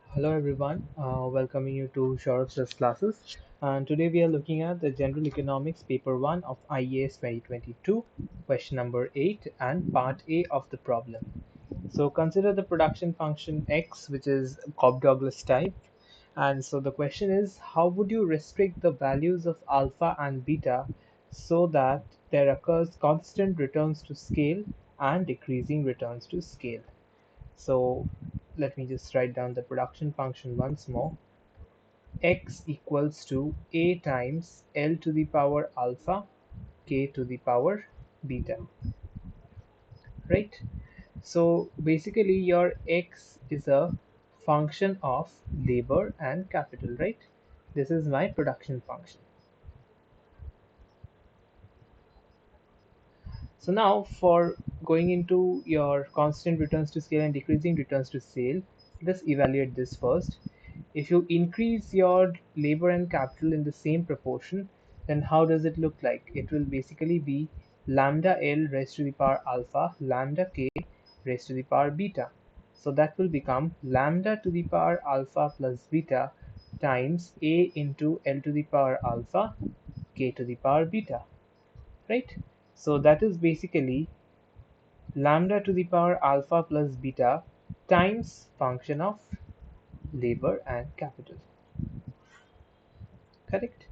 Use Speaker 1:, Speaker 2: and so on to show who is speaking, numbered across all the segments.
Speaker 1: Hello everyone, welcoming you to Short's classes. And today we are looking at the General Economics Paper 1 of IES 2022, question number 8 and part A of the problem. So consider the production function x, which is Cobb-Douglas type. And so the question is, how would you restrict the values of alpha and beta so that there occurs constant returns to scale and decreasing returns to scale? So let me just write down the production function once more. X equals to a times L to the power alpha k to the power beta, right? So basically your X is a function of labor and capital, right? This is my production function. So now for going into your constant returns to scale and decreasing returns to sale, let's evaluate this first. If you increase your labor and capital in the same proportion, then how does it look like? It will basically be lambda L raised to the power alpha, lambda K raised to the power beta. So that will become lambda to the power alpha plus beta times A into L to the power alpha, K to the power beta, right? So that is basically lambda to the power alpha plus beta times function of labor and capital, correct?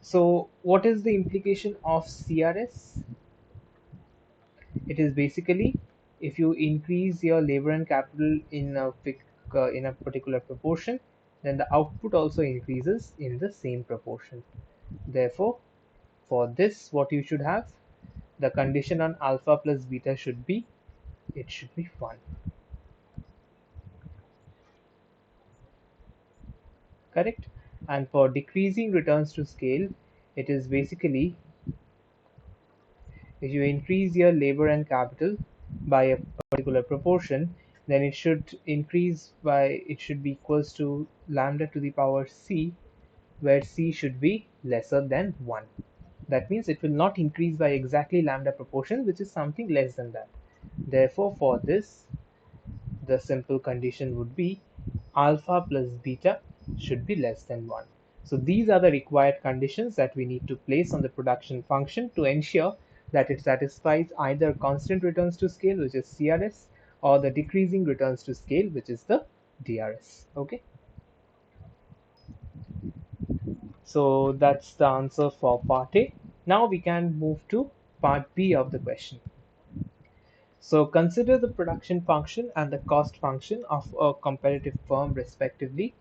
Speaker 1: So what is the implication of CRS? It is basically if you increase your labor and capital in a particular proportion, then the output also increases in the same proportion. Therefore, for this, what you should have, the condition on alpha plus beta should be, it should be 1. Correct? And for decreasing returns to scale, it is basically if you increase your labor and capital by a particular proportion, then it should increase by, it should be equals to lambda to the power c, where c should be lesser than 1. That means it will not increase by exactly lambda proportion, which is something less than that. Therefore, for this, the simple condition would be alpha plus beta should be less than 1. So these are the required conditions that we need to place on the production function to ensure that it satisfies either constant returns to scale, which is CRS, or the decreasing returns to scale, which is the DRS. Okay. So that's the answer for part A. Now we can move to part B of the question. So consider the production function and the cost function of a comparative firm respectively.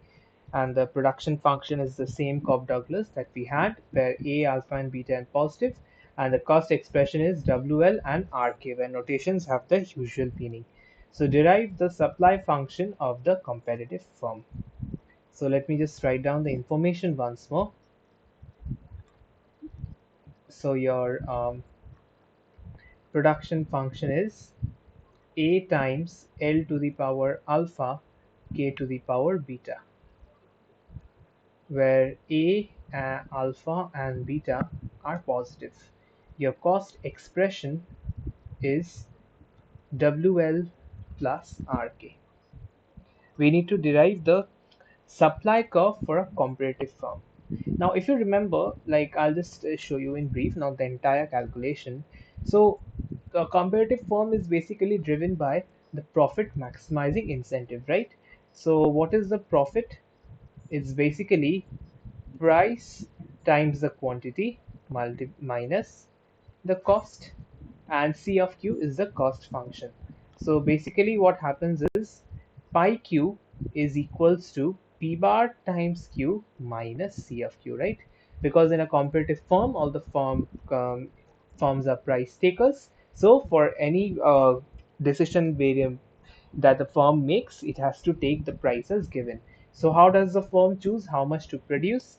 Speaker 1: And the production function is the same Cobb-Douglas that we had, where A, alpha, and beta and positive. And the cost expression is WL and RK, where notations have the usual meaning. So derive the supply function of the comparative firm. So let me just write down the information once more. So your production function is A times L to the power alpha K to the power beta, where A, alpha and beta are positive. Your cost expression is WL plus RK. We need to derive the supply curve for a comparative firm. Now, if you remember, like I'll just show you in brief now the entire calculation. So, a comparative firm is basically driven by the profit maximizing incentive, right? So, what is the profit? It's basically price times the quantity minus the cost, and C of Q is the cost function. So basically what happens is pi Q is equals to P bar times Q minus C of Q, right? Because in a comparative firm, all the firms are price takers. So for any decision variable that the firm makes, it has to take the price as given. So how does the firm choose how much to produce?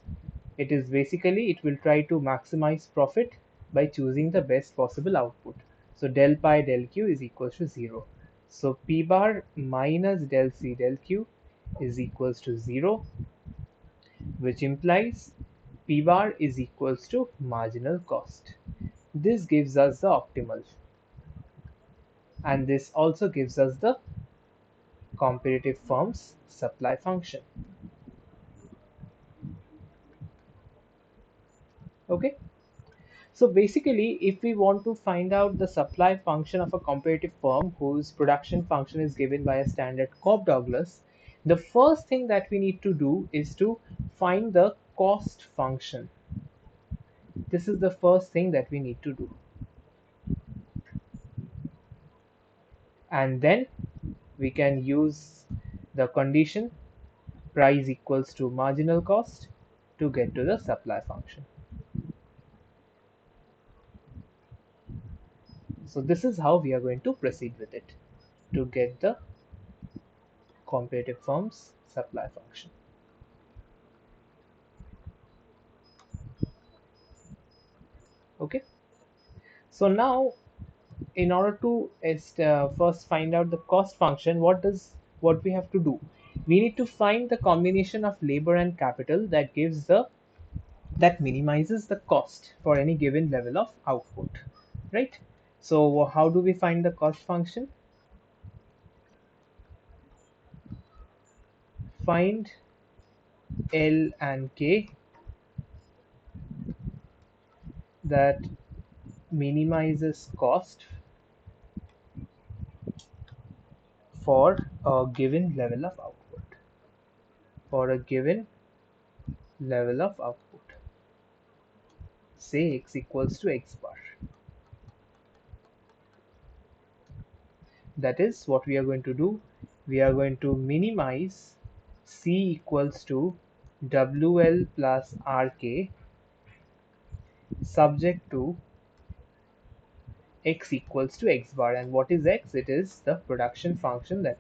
Speaker 1: It is basically, it will try to maximize profit by choosing the best possible output. So del pi del q is equals to 0. So P bar minus del C del Q is equals to 0, which implies P bar is equals to marginal cost. This gives us the optimal, and this also gives us the comparative firm's supply function. Okay, so basically if we want to find out the supply function of a comparative firm whose production function is given by a standard Cobb-Douglas, the first thing that we need to do is to find the cost function. This is the first thing that we need to do. And then we can use the condition price equals to marginal cost to get to the supply function. So this is how we are going to proceed with it to get the comparative firm's supply function. Okay, so now in order to first find out the cost function, what we have to do? We need to find the combination of labor and capital that gives the that minimizes the cost for any given level of output, right? So how do we find the cost function? Find L and K that minimizes cost for a given level of output. For a given level of output, say x equals to x bar. That is what we are going to do. We are going to minimize C equals to WL plus RK subject to x equals to x bar. And what is x? It is the production function that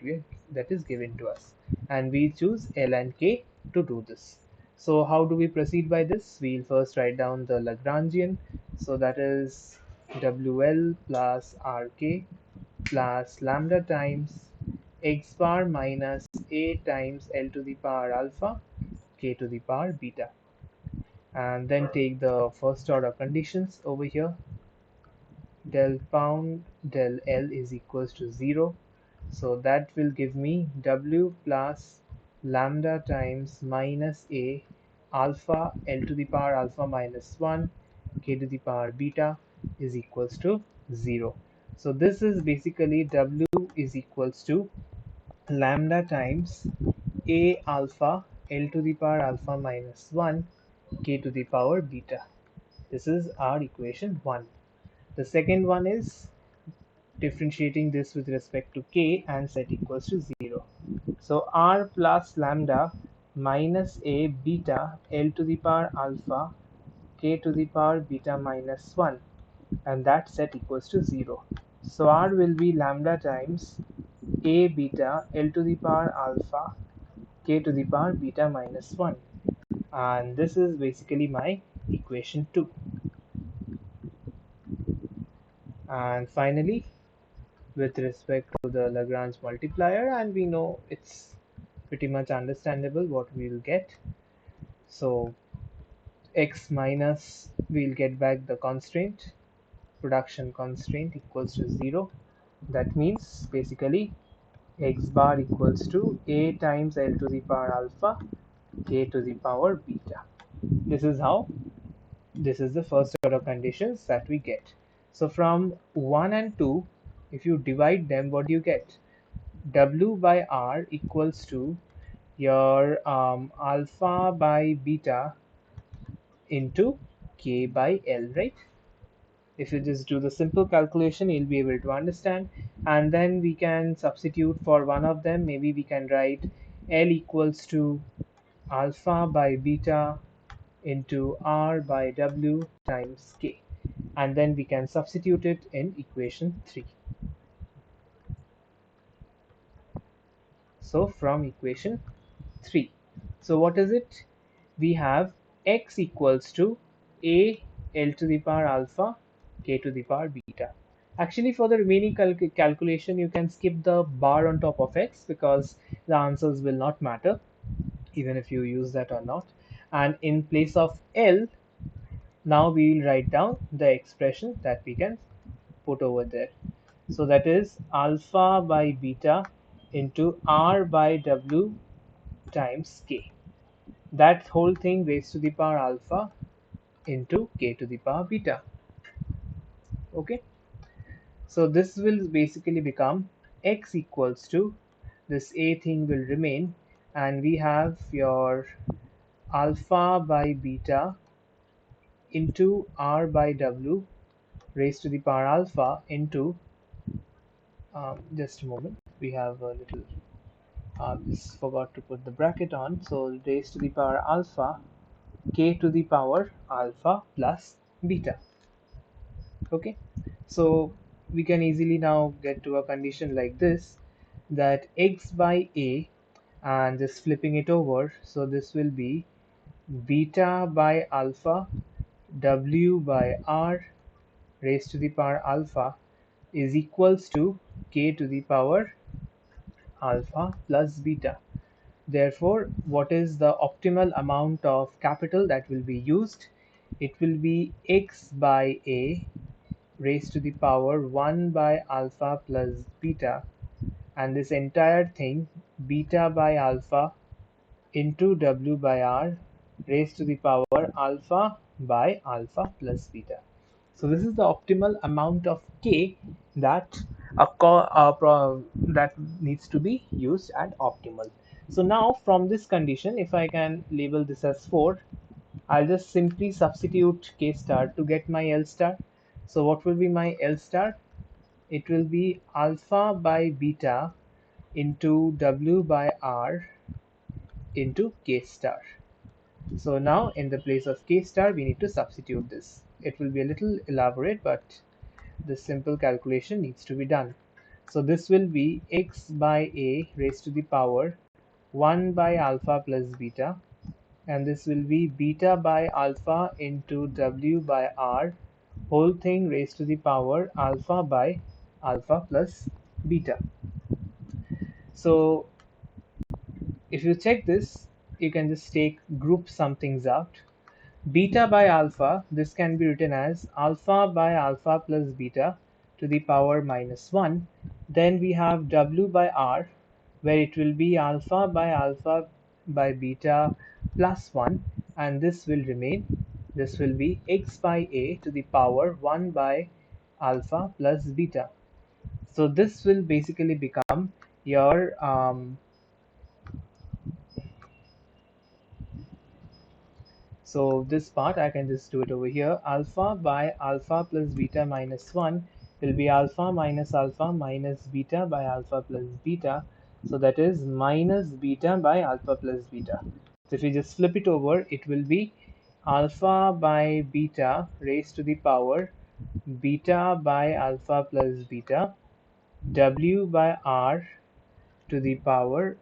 Speaker 1: is given to us, and we choose L and K to do this. So how do we proceed by this? We'll first write down the Lagrangian. So that is WL plus RK plus lambda times x bar minus a times L to the power alpha k to the power beta, and then take the first order conditions over here. Del pound del L is equals to 0, so that will give me W plus lambda times minus a alpha L to the power alpha minus 1 k to the power beta is equals to 0. So this is basically W is equals to lambda times a alpha L to the power alpha minus 1 k to the power beta. This is our equation 1. The second one is differentiating this with respect to k and set equals to 0. So r plus lambda minus a beta L to the power alpha k to the power beta minus 1, and that set equals to 0. So r will be lambda times a beta L to the power alpha k to the power beta minus 1, and this is basically my equation 2. And finally, with respect to the Lagrange multiplier, and we know it's pretty much understandable what we'll get. So x minus, we'll get back the constraint, production constraint equals to 0. That means basically x bar equals to a times L to the power alpha k to the power beta. This is the first order conditions that we get. So from 1 and 2, if you divide them, what do you get? W by R equals to your alpha by beta into K by L, right? If you just do the simple calculation, you'll be able to understand. And then we can substitute for one of them. Maybe we can write L equals to alpha by beta into R by W times K. And then we can substitute it in equation 3. So from equation 3. So what is it? We have x equals to a L to the power alpha k to the power beta. Actually, for the remaining calculation, you can skip the bar on top of x because the answers will not matter even if you use that or not. And in place of L, now we will write down the expression that we can put over there. So that is alpha by beta into R by W times K. That whole thing raised to the power alpha into K to the power beta. Okay, so this will basically become X equals to, this A thing will remain, and we have your alpha by beta into R by W raised to the power alpha into, just a moment, we have a little, just forgot to put the bracket on, so raised to the power alpha K to the power alpha plus beta. Okay, so we can easily now get to a condition like this, that X by A, and just flipping it over, so this will be beta by alpha W by R raised to the power alpha is equals to K to the power alpha plus beta. Therefore, what is the optimal amount of capital that will be used? It will be X by A raised to the power 1 by alpha plus beta, and this entire thing beta by alpha into W by R raised to the power alpha by alpha plus beta. So this is the optimal amount of K that that needs to be used at optimal. So now from this condition, if I can label this as 4, I'll just simply substitute K star to get my L star. So what will be my L star? It will be alpha by beta into W by R into K star. So now in the place of K star, we need to substitute this. It will be a little elaborate, but this simple calculation needs to be done. So this will be X by A raised to the power 1 by alpha plus beta, and this will be beta by alpha into W by R, whole thing raised to the power alpha by alpha plus beta. So if you check this, you can just group some things out. Beta by alpha, this can be written as alpha by alpha plus beta to the power minus 1. Then we have W by R, where it will be alpha by beta plus 1, and this will remain. This will be X by A to the power 1 by alpha plus beta. So this will basically become your so this part I can just do it over here. Alpha by alpha plus beta minus 1 will be alpha minus beta by alpha plus beta. So that is minus beta by alpha plus beta. So if you just flip it over, it will be alpha by beta raised to the power beta by alpha plus beta W by R to the power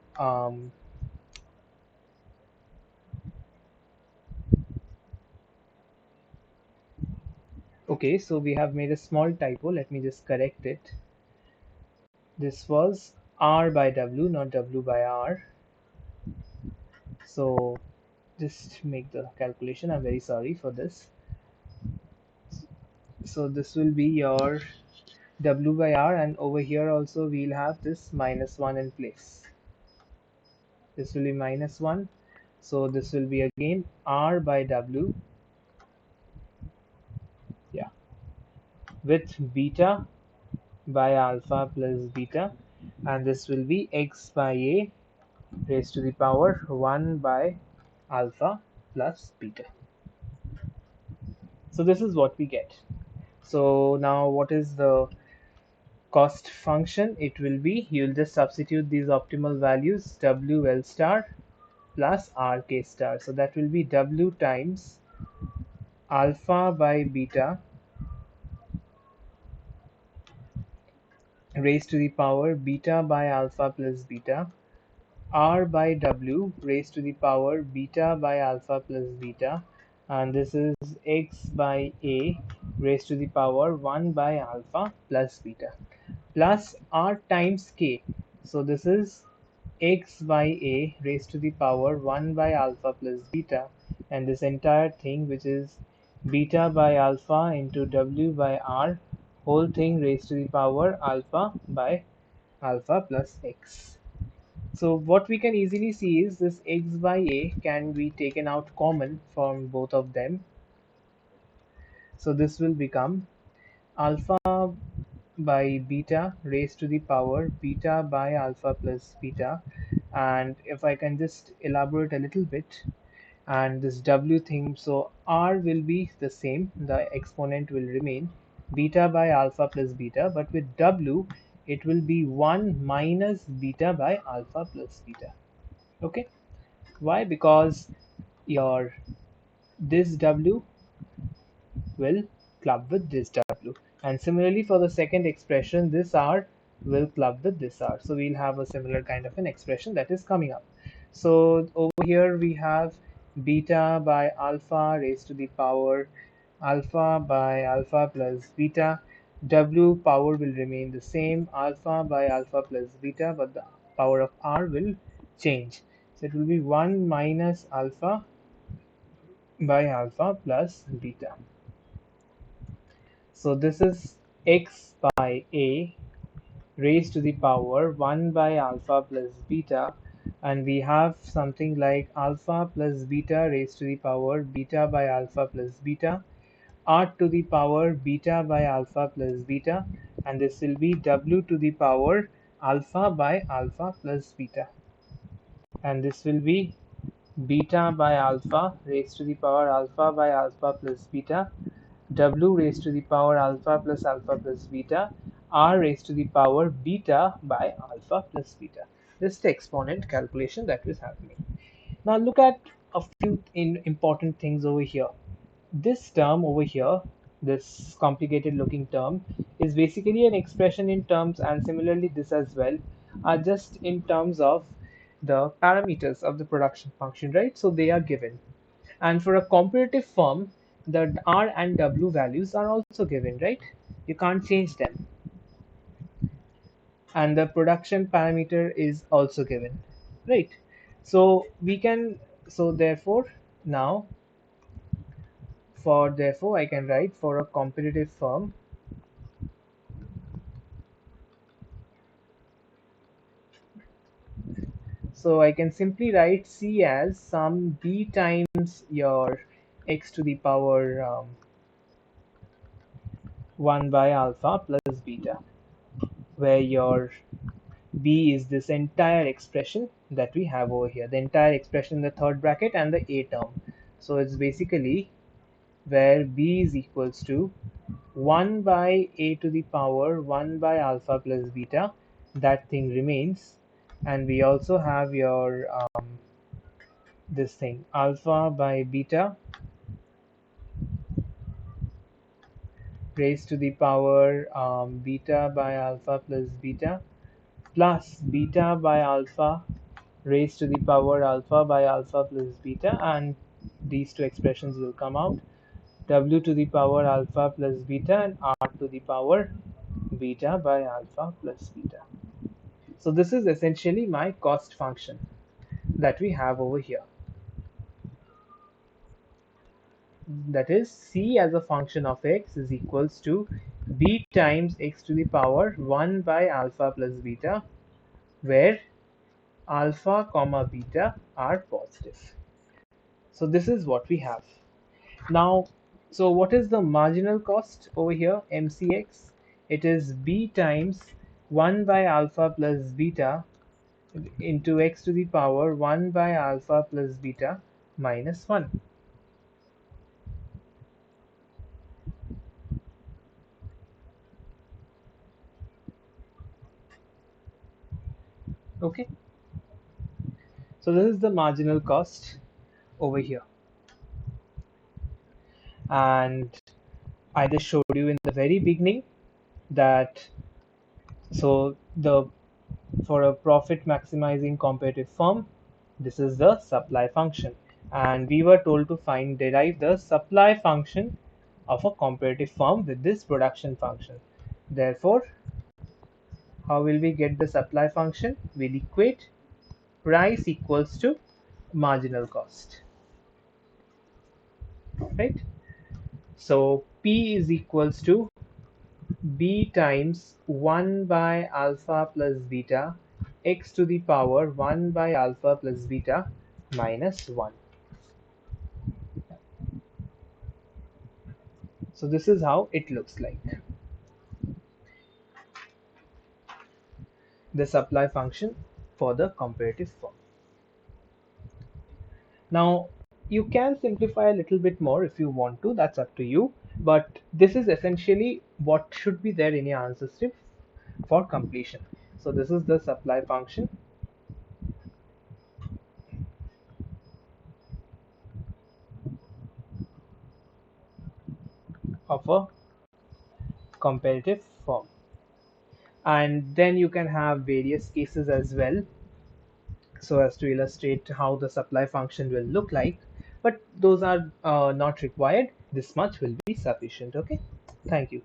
Speaker 1: okay, so we have made a small typo. Let me just correct it. This was R by W, not W by R. So just make the calculation. I'm very sorry for this. So this will be your W by R, and over here also we'll have this minus 1 in place. This will be minus 1. So this will be again R by W, yeah, with beta by alpha plus beta, and this will be X by A raised to the power 1 by alpha plus beta. So this is what we get. So now what is the cost function? It will be, you'll just substitute these optimal values, WL star plus RK star. So that will be W times alpha by beta raised to the power beta by alpha plus beta, R by W raised to the power beta by alpha plus beta, and this is X by A raised to the power 1 by alpha plus beta, plus R times K. So this is X by A raised to the power 1 by alpha plus beta, and this entire thing, which is beta by alpha into W by R, whole thing raised to the power alpha by alpha plus x. So what we can easily see is this x by a can be taken out common from both of them. So this will become alpha by beta raised to the power beta by alpha plus beta. And if I can just elaborate a little bit, and this w thing, so r will be the same, the exponent will remain beta by alpha plus beta, but with w it will be 1 minus beta by alpha plus beta. Okay, why? Because your this w will club with this w, and similarly for the second expression this r will club with this r, so we'll have a similar kind of an expression that is coming up. So over here we have beta by alpha raised to the power alpha by alpha plus beta. W power will remain the same, alpha by alpha plus beta, but the power of r will change, so it will be 1 minus alpha by alpha plus beta. So this is x by a raised to the power 1 by alpha plus beta, and we have something like alpha plus beta raised to the power beta by alpha plus beta, r to the power beta by alpha plus beta, and this will be w to the power alpha by alpha plus beta, and this will be beta by alpha raised to the power alpha by alpha plus beta, w raised to the power alpha plus beta, r raised to the power beta by alpha plus beta. This is the exponent calculation that is happening. Now look at a few important things over here. This term over here, this complicated looking term, is basically an expression in terms, and similarly this as well, are just in terms of the parameters of the production function, right? So they are given. And for a comparative firm, the R and W values are also given, right? You can't change them. And the production parameter is also given, right? So we can, so therefore, now therefore I can write for a competitive firm, so I can simply write C as some B times your x to the power 1 by alpha plus beta, where your B is this entire expression that we have over here, the entire expression in the third bracket and the A term. So it's basically where B is equals to 1 by A to the power 1 by alpha plus beta, that thing remains, and we also have your this thing alpha by beta raised to the power beta by alpha plus beta, plus beta by alpha raised to the power alpha by alpha plus beta, and these two expressions will come out, w to the power alpha plus beta and r to the power beta by alpha plus beta. So this is essentially my cost function that we have over here. That is, c as a function of x is equals to b times x to the power 1 by alpha plus beta, where alpha comma beta are positive. So this is what we have. Now, so what is the marginal cost over here, MCX? It is b times 1 by alpha plus beta into x to the power 1 by alpha plus beta minus 1. Okay, so this is the marginal cost over here. And I just showed you in the very beginning that, so the for a profit maximizing competitive firm, this is the supply function, and we were told to derive the supply function of a competitive firm with this production function. Therefore, how will we get the supply function? We'll equate price equals to marginal cost, right? So P is equals to b times 1 by alpha plus beta x to the power 1 by alpha plus beta minus 1. So this is how it looks like, the supply function for the comparative form. Now, you can simplify a little bit more if you want to, that's up to you. But this is essentially what should be there in your answer script for completion. So this is the supply function of a comparative form. And then you can have various cases as well, so as to illustrate how the supply function will look like. But those are not required. This much will be sufficient. Okay. Thank you.